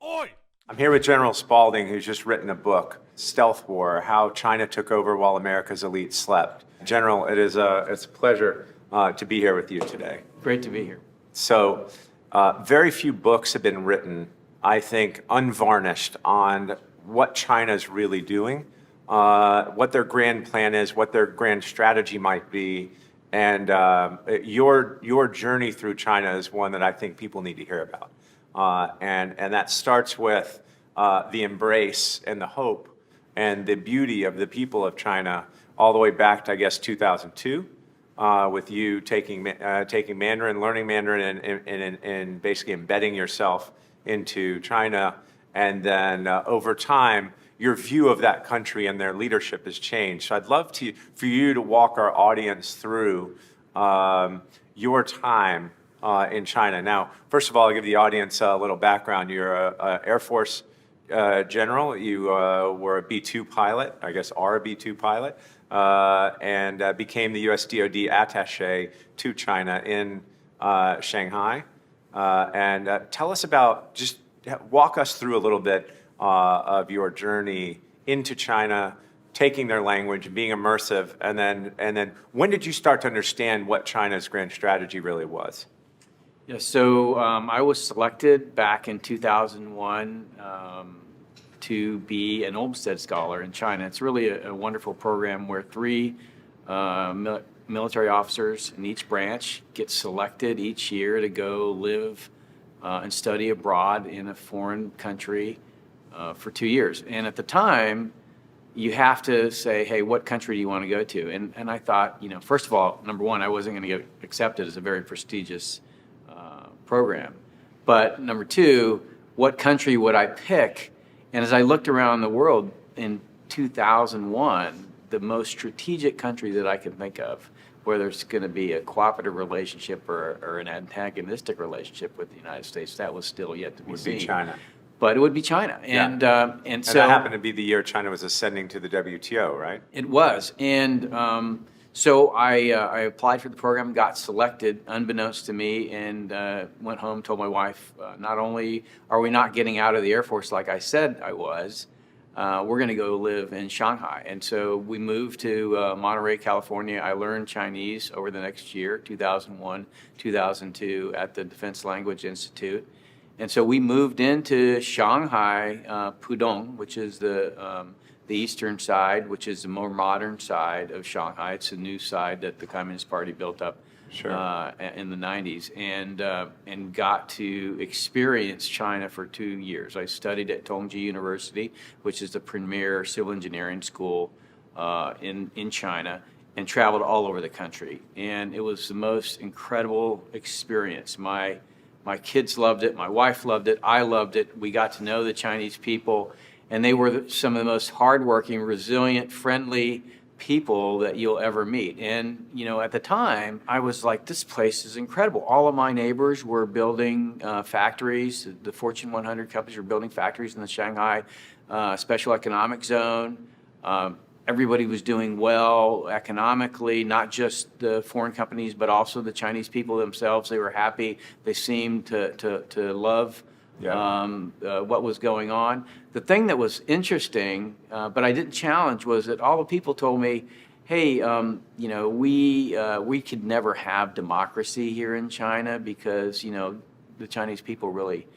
I'm here with General Spalding, who's just written a book, Stealth War, How China Took Over While America's Elite Slept. General, it's a pleasure to be here with you today. Great to be here. So, very few books have been written, I think, unvarnished on what China's really doing, what their grand plan is, what their grand strategy might be, and your journey through China is one that I think people need to hear about. And that starts with the embrace and the hope and the beauty of the people of China all the way back to, I guess, 2002, with you taking Mandarin, learning Mandarin, and basically embedding yourself into China. And then over time, your view of that country and their leadership has changed. So I'd love for you to walk our audience through your time in China. Now, first of all, I'll give the audience a little background. You're an Air Force general. You were a B-2 pilot, I guess are a B-2 pilot, and became the U.S. DoD attaché to China in Shanghai. And tell us about, just walk us through a little bit of your journey into China, taking their language, being immersive, and then when did you start to understand what China's grand strategy really was? Yeah, so I was selected back in 2001 to be an Olmsted Scholar in China. It's really a wonderful program where three military officers in each branch get selected each year to go live and study abroad in a foreign country for 2 years. And at the time, you have to say, hey, what country do you want to go to? And I thought, first of all, number one, I wasn't going to get accepted as a very prestigious program. But number two, what country would I pick? And as I looked around the world in 2001, the most strategic country that I could think of, whether it's going to be a cooperative relationship or an antagonistic relationship with the United States, that was still yet to be seen. Would be China. But it would be China. And so that happened to be the year China was ascending to the WTO, right? It was. And so I applied for the program, got selected unbeknownst to me, and went home, told my wife, not only are we not getting out of the Air Force like I said I was, we're going to go live in Shanghai. And so we moved to Monterey, California. I learned Chinese over the next year, 2001, 2002, at the Defense Language Institute. And so we moved into Shanghai, Pudong, which is the eastern side, which is the more modern side of Shanghai. It's a new side that the Communist Party built up in the 90s, and got to experience China for 2 years. I studied at Tongji University, which is the premier civil engineering school in China, and traveled all over the country. And it was the most incredible experience. My kids loved it. My wife loved it. I loved it. We got to know the Chinese people. And they were some of the most hardworking, resilient, friendly people that you'll ever meet. And, at the time, I was like, this place is incredible. All of my neighbors were building factories. The Fortune 100 companies were building factories in the Shanghai Special Economic Zone. Everybody was doing well economically, not just the foreign companies, but also the Chinese people themselves. They were happy. They seemed to love what was going on. The thing that was interesting, but I didn't challenge, was that all the people told me, hey, we could never have democracy here in China because, the Chinese people really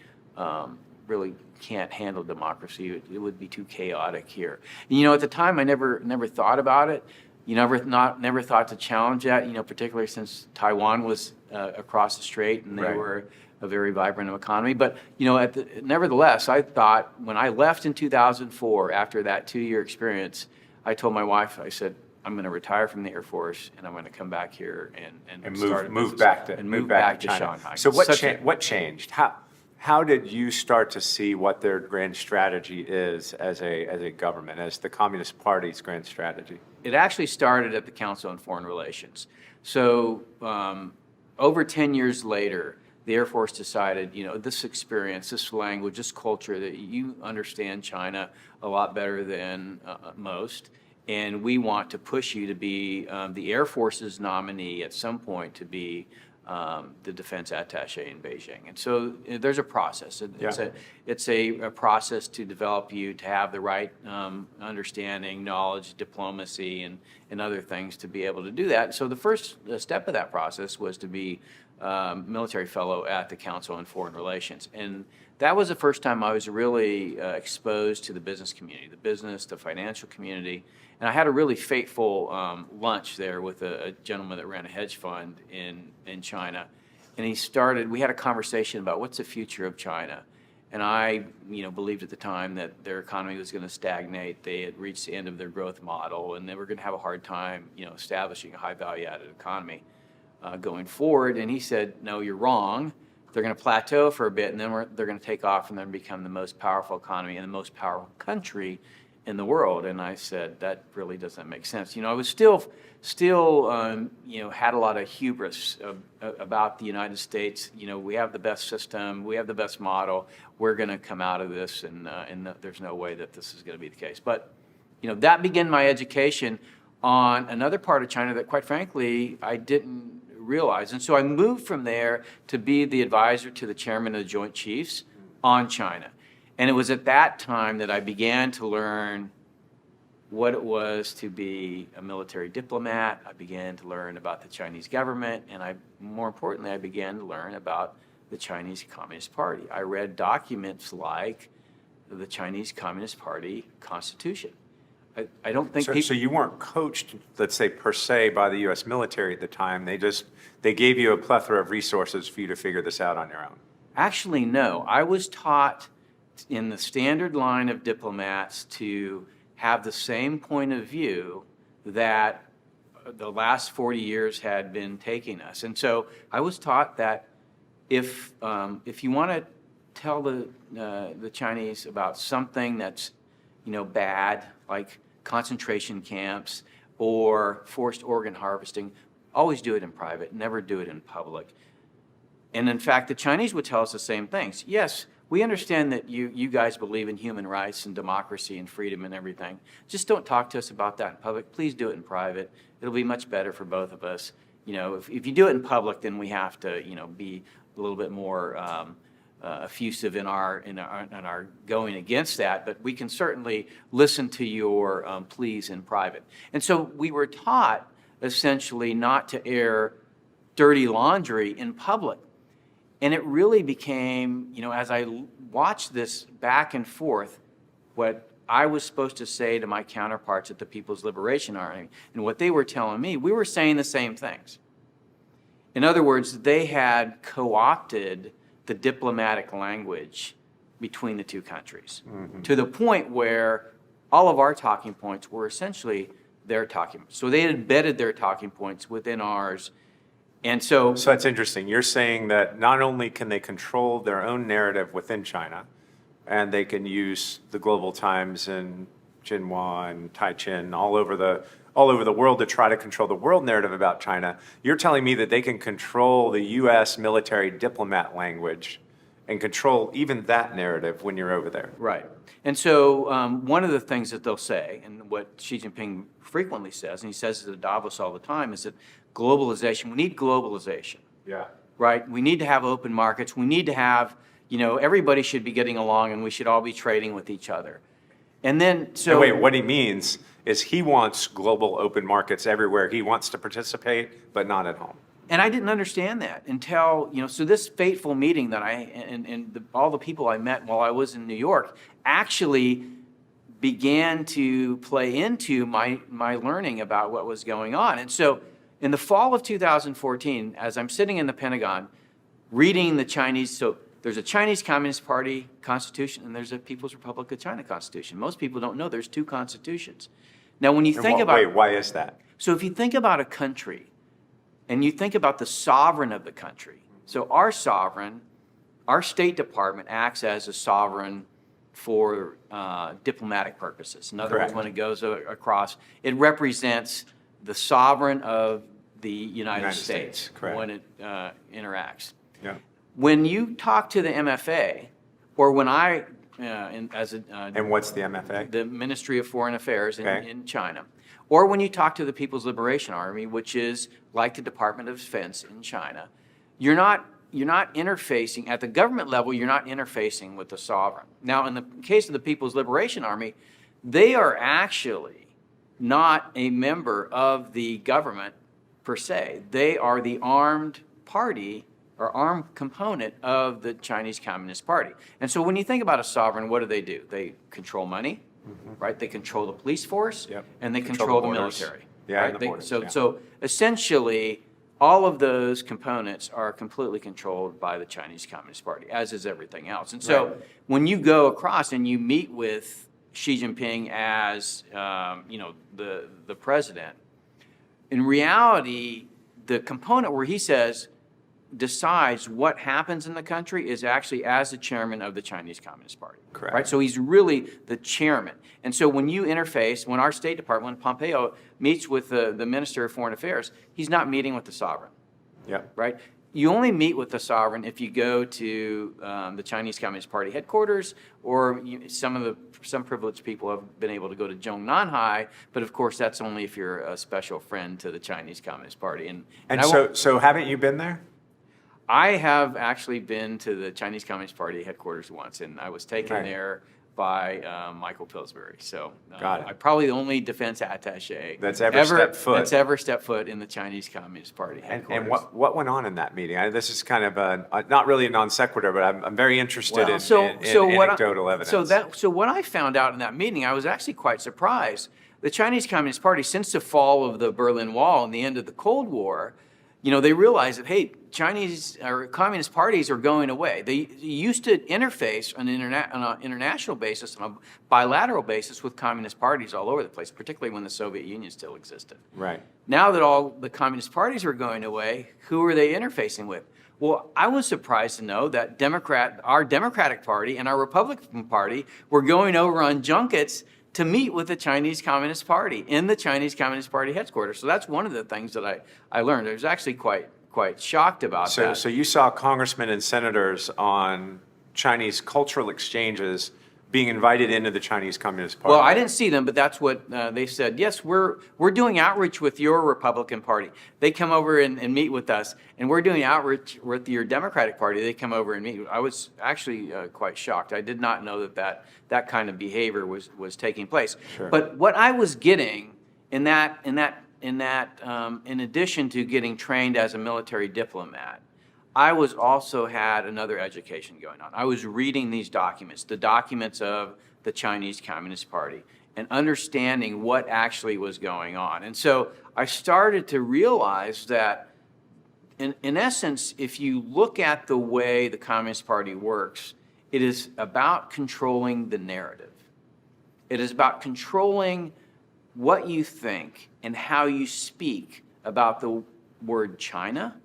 can't handle democracy. It would be too chaotic here. And, at the time, I never thought about it. Never thought to challenge that, particularly since Taiwan was across the strait and they were a very vibrant economy. But, nevertheless, I thought when I left in 2004, after that 2-year experience, I told my wife, I said, I'm going to retire from the Air Force and I'm going to come back here and move back to China. Shanghai. So what changed? How did you start to see what their grand strategy is as a government, as the Communist Party's grand strategy? It actually started at the Council on Foreign Relations. So over 10 years later, the Air Force decided, this experience, this language, this culture, that you understand China a lot better than most, and we want to push you to be the Air Force's nominee at some point to be the defense attaché in Beijing. And so there's a process. Yeah. It's a process to develop you to have the right understanding, knowledge, diplomacy, and other things to be able to do that. So the first step of that process was to be military fellow at the Council on Foreign Relations. And that was the first time I was really exposed to the business community, the financial community. And I had a really fateful lunch there with a gentleman that ran a hedge fund in China. And we had a conversation about what's the future of China. And I, believed at the time that their economy was going to stagnate. They had reached the end of their growth model, and they were going to have a hard time, establishing a high value-added economy going forward. And he said, no, you're wrong. They're going to plateau for a bit, and then they're going to take off and then become the most powerful economy and the most powerful country in the world. And I said, that really doesn't make sense. I was still had a lot of hubris about the United States. We have the best system, we have the best model. We're going to come out of this, and there's no way that this is going to be the case. But that began my education on another part of China that, quite frankly, I didn't realize. And so I moved from there to be the advisor to the chairman of the Joint Chiefs on China. And it was at that time that I began to learn what it was to be a military diplomat. I began to learn about the Chinese government, and more importantly, I began to learn about the Chinese Communist Party. I read documents like the Chinese Communist Party Constitution. I don't think So you weren't coached, let's say, per se, by the U.S. military at the time. They gave you a plethora of resources for you to figure this out on your own. Actually, no. I was taught in the standard line of diplomats to have the same point of view that the last 40 years had been taking us. And so I was taught that if you want to tell the Chinese about something that's bad, like concentration camps or forced organ harvesting, always do it in private, never do it in public. And in fact, the Chinese would tell us the same things. Yes, we understand that you guys believe in human rights and democracy and freedom and everything. Just don't talk to us about that in public. Please do it in private. It'll be much better for both of us. If you do it in public, then we have to, be a little bit more effusive in our going against that. But we can certainly listen to your pleas in private. And so we were taught essentially not to air dirty laundry in public. And it really became, as I watched this back and forth, what I was supposed to say to my counterparts at the People's Liberation Army and what they were telling me, we were saying the same things. In other words, they had co-opted the diplomatic language between the two countries to the point where all of our talking points were essentially their talking points. So they had embedded their talking points within ours. And so that's interesting. You're saying that not only can they control their own narrative within China, and they can use the Global Times and Xinhua and Taichin all over the world to try to control the world narrative about China. You're telling me that they can control the U.S. military diplomat language and control even that narrative when you're over there. Right. And so one of the things that they'll say, and what Xi Jinping frequently says, and he says it at Davos all the time, is that globalization, we need globalization. Yeah. Right? We need to have open markets. We need to have, everybody should be getting along and we should all be trading with each other. And then, so. And wait, what he means is he wants global open markets everywhere. He wants to participate, but not at home. And I didn't understand that until, so this fateful meeting that all the people I met while I was in New York actually began to play into my learning about what was going on. And so in the fall of 2014, as I'm sitting in the Pentagon reading the Chinese, so there's a Chinese Communist Party constitution and there's a People's Republic of China constitution. Most people don't know there's two constitutions. Now, when you think about... Wait, why is that? So if you think about a country and you think about the sovereign of the country, so our sovereign, our State Department acts as a sovereign for diplomatic purposes. In other words, when it goes across, it represents the sovereign of the United States when it interacts. Yeah. When you talk to the MFA, or when I, and what's the MFA? The Ministry of Foreign Affairs in China, or when you talk to the People's Liberation Army, which is like the Department of Defense in China, you're not interfacing at the government level. You're not interfacing with the sovereign. Now, in the case of the People's Liberation Army, they are actually not a member of the government per se. They are the armed party or armed component of the Chinese Communist Party. And so when you think about a sovereign, what do? They control money, right? They control the police force, and they control the borders. military. Yeah, right? and the borders, So essentially, all of those components are completely controlled by the Chinese Communist Party, as is everything else. And so when you go across and you meet with Xi Jinping as the president, in reality, the component where he says decides what happens in the country is actually as the chairman of the Chinese Communist Party. Correct. Right? So he's really the chairman. And so when you interface, when our State Department, when Pompeo meets with the Minister of Foreign Affairs, he's not meeting with the sovereign. Right? You only meet with the sovereign if you go to the Chinese Communist Party headquarters, or some privileged people have been able to go to Zhongnanhai, but of course that's only if you're a special friend to the Chinese Communist Party. And so haven't you been there? I have actually been to the Chinese Communist Party headquarters once, and I was taken there by Michael Pillsbury. So I'm probably the only defense attaché that's ever stepped foot in the Chinese Communist Party headquarters. And what went on in that meeting? This is kind of not really a non sequitur, but I'm very interested in anecdotal evidence. So what I found out in that meeting, I was actually quite surprised. The Chinese Communist Party, since the fall of the Berlin Wall and the end of the Cold War, they realized that, hey, Chinese or communist parties are going away. They used to interface on an international basis, on a bilateral basis with communist parties all over the place, particularly when the Soviet Union still existed. Right. Now that all the communist parties are going away, who are they interfacing with? Well, I was surprised to know that our Democratic Party and our Republican Party were going over on junkets to meet with the Chinese Communist Party in the Chinese Communist Party headquarters. So that's one of the things that I learned. I was actually quite shocked about that. So you saw congressmen and senators on Chinese cultural exchanges being invited into the Chinese Communist Party. Well, I didn't see them, but that's what they said. Yes, we're doing outreach with your Republican Party. They come over and meet with us, and we're doing outreach with your Democratic Party. They come over and meet. I was actually quite shocked. I did not know that kind of behavior was taking place. Sure. But what I was getting in addition to getting trained as a military diplomat, I was also had another education going on. I was reading these documents, the documents of the Chinese Communist Party, and understanding what actually was going on. And so I started to realize that, in essence, if you look at the way the Communist Party works, it is about controlling the narrative. It is about controlling what you think and how you speak about the word China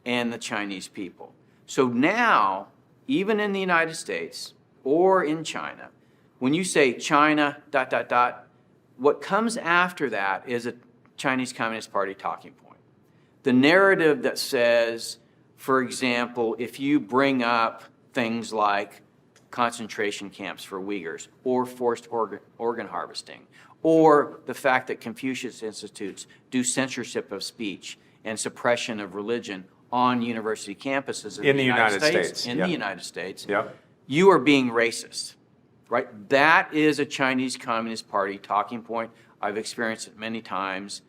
and the Chinese people. So now, even in the United States or in China, when you say China, ... what comes after that is a Chinese Communist Party talking point. The narrative that says, for example, if you bring up things like concentration camps for Uyghurs or forced organ harvesting, or the fact that Confucius Institutes do censorship of speech and suppression of religion on university campuses in the United States, you are being racist, right? That is a Chinese Communist Party talking point. I've experienced it many times.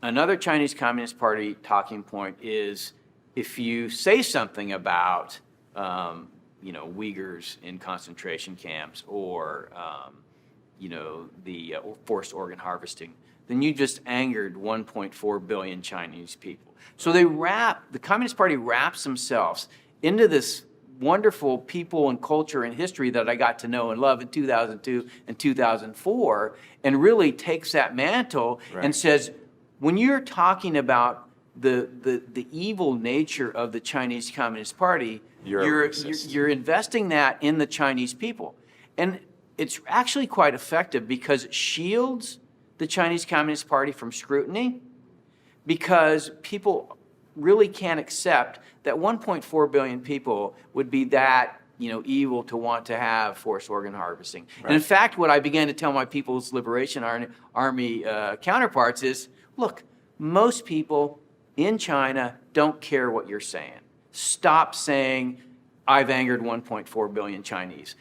Another Chinese Communist Party talking point is if you say something about, Uyghurs in concentration camps or, the forced organ harvesting, then you just angered 1.4 billion Chinese people. So the Communist Party wraps themselves into this wonderful people and culture and history that I got to know and love in 2002 and 2004, and really takes that mantle and says, when you're talking about the evil nature of the Chinese Communist Party, you're investing that in the Chinese people. And it's actually quite effective because it shields the Chinese Communist Party from scrutiny, because people really can't accept that 1.4 billion people would be that evil to want to have forced organ harvesting. Right. And in fact, what I began to tell my People's Liberation Army counterparts is, look, most people in China don't care what you're saying. Stop saying, I've angered 1.4 billion Chinese.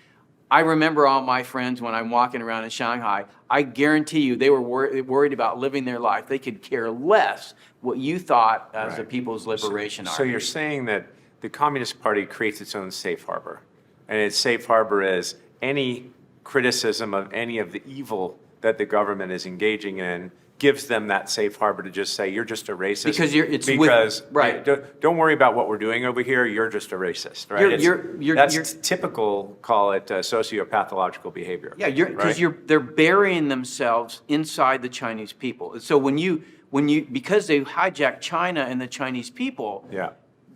I remember all my friends when I'm walking around in Shanghai, I guarantee you they were worried about living their life. They could care less what you thought as the People's Liberation Army. So you're saying that the Communist Party creates its own safe harbor, and its safe harbor is any criticism of any of the evil that the government is engaging in gives them that safe harbor to just say, you're just a racist. Because right. Don't worry about what we're doing over here, you're just a racist, right? That's typical, call it sociopathological behavior. Yeah, because they're burying themselves inside the Chinese people. So because they hijacked China and the Chinese people,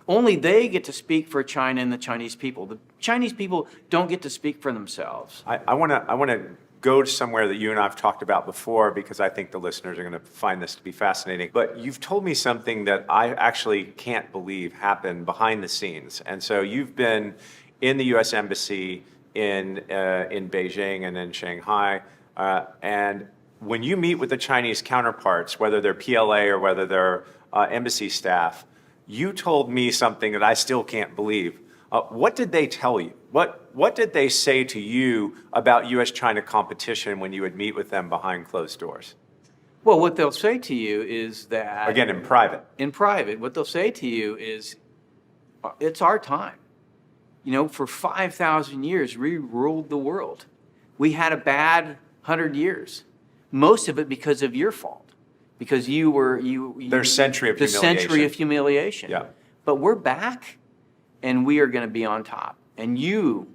only they get to speak for China and the Chinese people. The Chinese people don't get to speak for themselves. I want to go to somewhere that you and I have talked about before, because I think the listeners are going to find this to be fascinating. But you've told me something that I actually can't believe happened behind the scenes. And so you've been in the U.S. Embassy in Beijing and in Shanghai, and when you meet with the Chinese counterparts, whether they're PLA or whether they're embassy staff, you told me something that I still can't believe. What did they tell you? What did they say to you about U.S.-China competition when you would meet with them behind closed doors? Well, what they'll say to you is that... Again, in private. In private. What they'll say to you is, it's our time. You know, for 5,000 years, we ruled the world. We had a bad 100 years. Most of it because of your fault. Because you were... Their century of humiliation. The century of humiliation. Yeah. But we're back, and we are going to be on top. And you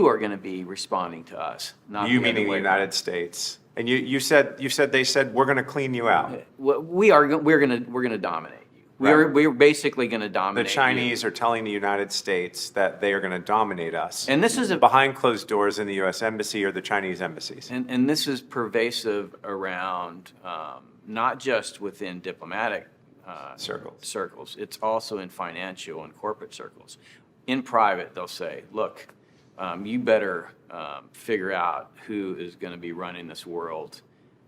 are going to be responding to us, not you meaning the United States. And you said they said we're going to clean you out. We're going to dominate you. We're basically going to dominate. The Chinese are telling the United States that they are going to dominate us. And this is behind closed doors in the U.S. Embassy or the Chinese embassies. And this is pervasive around not just within diplomatic circles. It's also in financial and corporate circles. In private, they'll say, look, you better figure out who is going to be running this world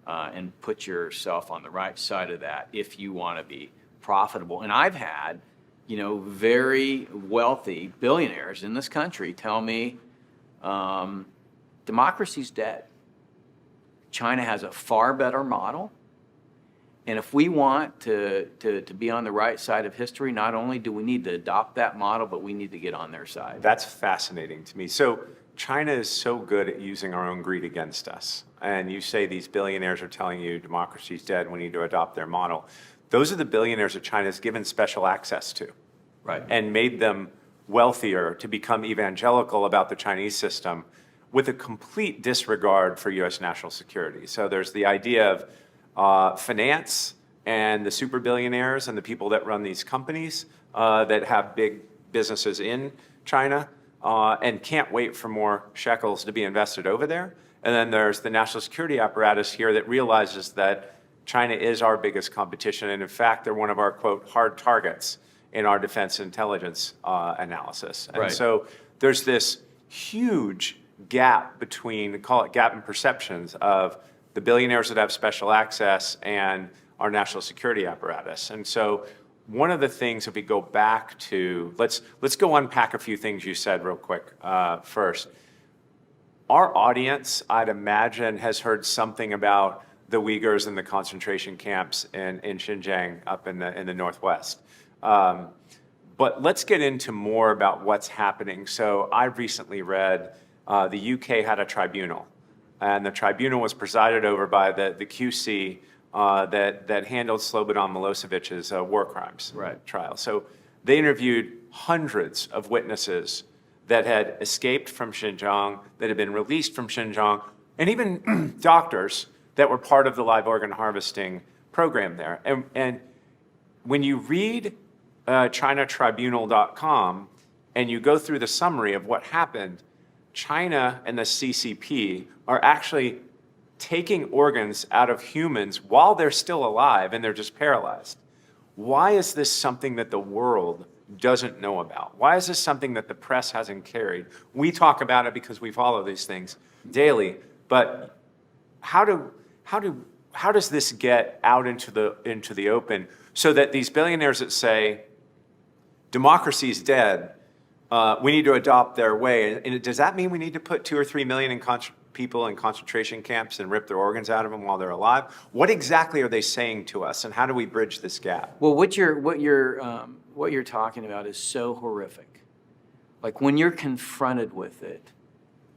and put yourself on the right side of that if you want to be profitable. And I've had, very wealthy billionaires in this country tell me democracy's dead. China has a far better model. And if we want to be on the right side of history, not only do we need to adopt that model, but we need to get on their side. That's fascinating to me. So China is so good at using our own greed against us. And you say these billionaires are telling you democracy's dead, we need to adopt their model. Those are the billionaires that China's given special access to. Right. And made them wealthier to become evangelical about the Chinese system with a complete disregard for U.S. national security. So there's the idea of finance and the super billionaires and the people that run these companies that have big businesses in China and can't wait for more shekels to be invested over there. And then there's the national security apparatus here that realizes that China is our biggest competition. And in fact, they're one of our, quote, hard targets in our defense intelligence analysis. And so there's this huge gap between, call it gap in perceptions of the billionaires that have special access and our national security apparatus. And so one of the things, if we go back to, let's go unpack a few things you said real quick first. Our audience, I'd imagine, has heard something about the Uyghurs and the concentration camps in Xinjiang up in the Northwest. But let's get into more about what's happening. So I recently read the UK had a tribunal. And the tribunal was presided over by the QC that handled Slobodan Milosevic's war crimes trial. So they interviewed hundreds of witnesses that had escaped from Xinjiang, that had been released from Xinjiang, and even doctors that were part of the live organ harvesting program there. And when you read ChinaTribunal.com and you go through the summary of what happened, China and the CCP are actually taking organs out of humans while they're still alive and they're just paralyzed. Why is this something that the world doesn't know about? Why is this something that the press hasn't carried? We talk about it because we follow these things daily, but how do how does this get out into the open so that these billionaires that say democracy is dead, we need to adopt their way, and does that mean we need to put 2 or 3 million people in concentration camps and rip their organs out of them while they're alive? What exactly are they saying to us, and how do we bridge this gap? Well, what you're talking about is so horrific. Like when you're confronted with it,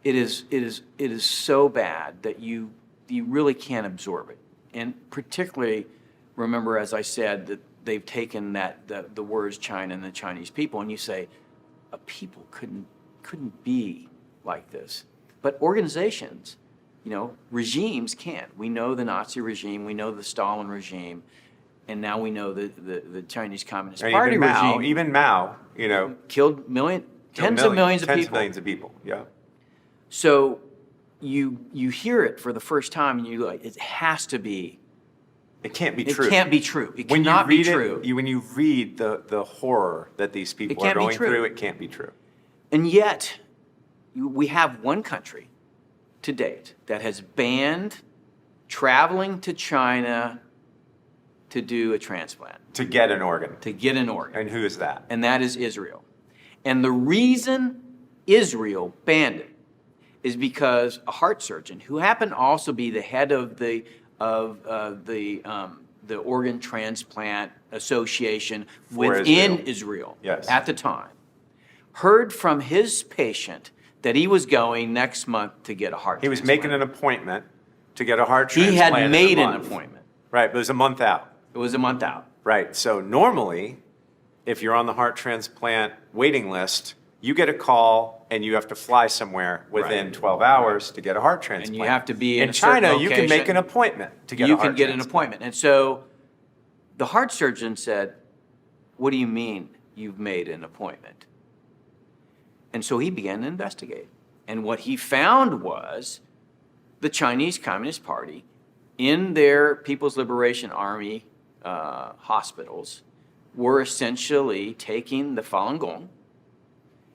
it is so bad that you really can't absorb it. And particularly, remember, as I said, that they've taken the words China and the Chinese people, and you say, a people couldn't be like this. But organizations, regimes can't. We know the Nazi regime, we know the Stalin regime, and now we know the Chinese Communist Party regime. Even Mao, killed tens of millions of people. Tens of millions of people, yeah. So you hear it for the first time, and you're like, it has to be. It can't be true. It can't be true. It cannot be true. When you read the horror that these people are going through, it can't be true. And yet, we have one country to date that has banned traveling to China to do a transplant. To get an organ. To get an organ. And who is that? And that is Israel. And the reason Israel banned it is because a heart surgeon, who happened to also be the head of the Organ Transplant Association within Israel Yes. at the time, heard from his patient that he was going next month to get a heart transplant. He was making an appointment to get a heart transplant. He had made an appointment. Right, but it was a month out. It was a month out. Right, so normally, if you're on the heart transplant waiting list, you get a call and you have to fly somewhere within 12 hours to get a heart transplant. And you have to be in a China, certain you can make location. an appointment to get a You heart can get an transplant. appointment. And so the heart surgeon said, "What do you mean you've made an appointment?" And so he began to investigate. And what he found was the Chinese Communist Party in their People's Liberation Army hospitals were essentially taking the Falun Gong,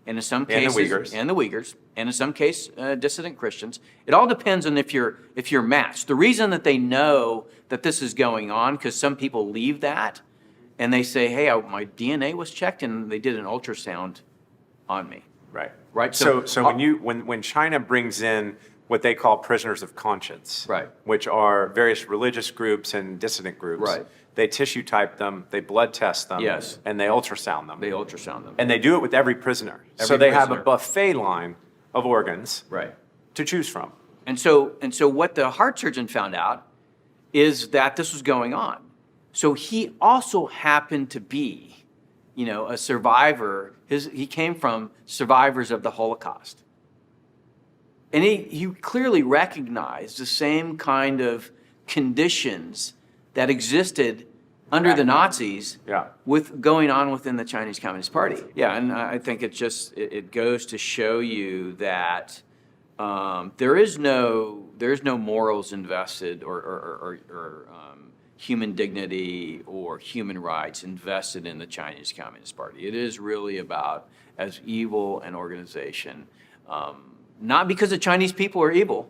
and in some cases, and the Uyghurs, and in some case, dissident Christians. It all depends on if you're matched. The reason that they know that this is going on, because some people leave that, and they say, "Hey, my DNA was checked, and they did an ultrasound on me." Right. Right. So when China brings in what they call prisoners of conscience, Right. which are various religious groups and dissident groups, Right. they tissue type them, they blood test them, Yes. and they ultrasound them. They ultrasound them. And they do it with every prisoner. So Every they have a prisoner. buffet line of organs Right. to choose from. And so what the heart surgeon found out is that this was going on. So he also happened to be, a survivor. He came from survivors of the Holocaust. And he clearly recognized the same kind of conditions that existed under the Nazis with going on within the Chinese Communist Party. Yeah, and I think it goes to show you that there's no morals invested or human dignity or human rights invested in the Chinese Communist Party. It is really about as evil an organization, not because the Chinese people are evil,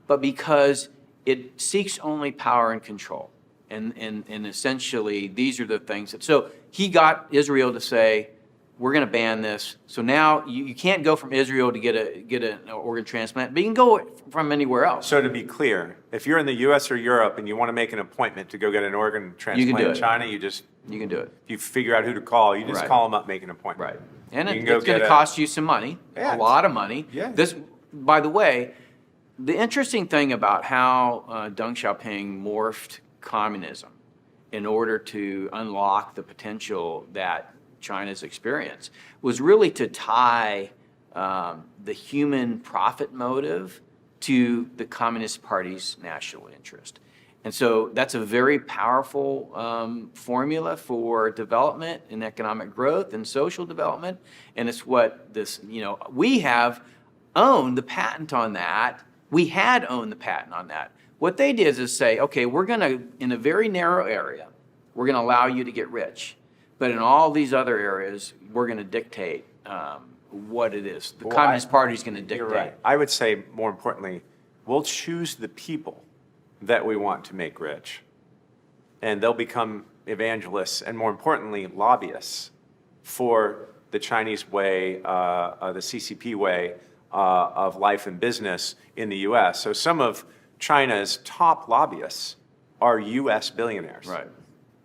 but because it seeks only power and control. And essentially, these are the things that, so he got Israel to say, we're going to ban this. So now you can't go from Israel to get an organ transplant, but you can go from anywhere else. So to be clear, if you're in the U.S. or Europe and you want to make an appointment to go get an organ transplant in China, you can do it. You figure out who to call. You just call them up, make an appointment. Right. And it's go going to cost you some money, a lot of money. Yeah. This, by the way, the interesting thing about how Deng Xiaoping morphed communism in order to unlock the potential that China's experience was really to tie the human profit motive to the Communist Party's national interest. And so that's a very powerful formula for development and economic growth and social development. And it's what this, we have owned the patent on that. We had owned the patent on that. What they did is say, okay, we're going to, in a very narrow area, we're going to allow you to get rich. But in all these other areas, we're going to dictate what it is. The Communist Party is going to dictate. You're right. I would say, more importantly, we'll choose the people that we want to make rich. And they'll become evangelists and, more importantly, lobbyists for the Chinese way, the CCP way of life and business in the U.S. So some of China's top lobbyists are U.S. billionaires. Right.